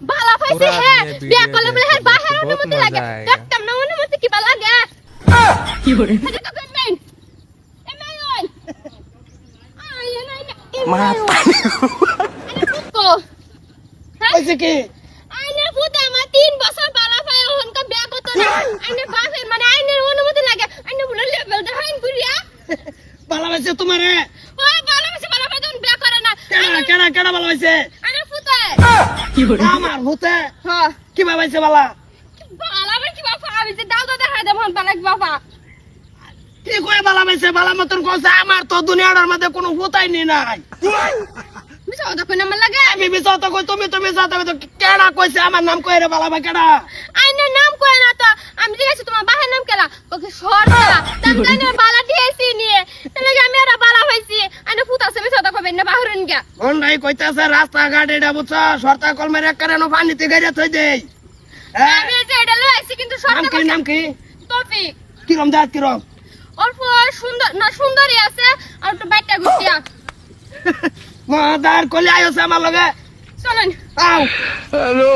বালা পাইছে হ্যাঁ বিয়া করলে বলে হ্যাঁ বাহির অনুমতি লাগে দেখতাম না অনুমতি কি বালা লাগে কি করে এটা তো মেন এমন আয় না কো আইছে কি আইনে পুতে আমার 3 বছর বালা পায় হনকা বিয়া করতে না আইনে বাপের মানে আইনের অনুমতি লাগে আইনে বলে লেভেল দেখাইন করিয়া বালা পাইছে তোমারে ওই বালা পায় তুমি বিয়া করে না কেডা বালা পাইছে আইনে পুতে কি করে আমার ভূতে হ্যাঁ কি পাইছে বালা বালা কি বাবা আমি যে দাও দেখা দেব বালা কি বাবা কি কই বালা পাইছে বালা মতন কইছে আমার তো দুনিয়ার মধ্যে কোনো ভূতাই নি নাই মিছা কথা কই না আমার লাগে আমি বিসাত কই তুমি সাথে তো কেডা কইছে আমার নাম কই রে বালা ভাই কেডা আইনের নাম কই না তো আমি জিজ্ঞাসা তোমার বাহের নাম কেলা ওকে সরতা তামদানের বালা দিয়েছি নিয়ে তাহলে আমি আর বালা হইছি আইনে ফুটাছে মিছা কথা কইবেন না বাহুরন গা হন্ডাই কইতাছে রাস্তা ঘাট এটা বুঝছ শর্তা কলমের এক কারণে পানিতে গাইয়া থই দেই আমি যে এটা লইছি কিন্তু সরতা নাম কি তৌফিক কিরম জাত কিরম অল্প সুন্দর না সুন্দরই আছে আর একটু বাইকটা গুছিয়া মহাদার কলি আইছে আমার লগে চলেন আও হ্যালো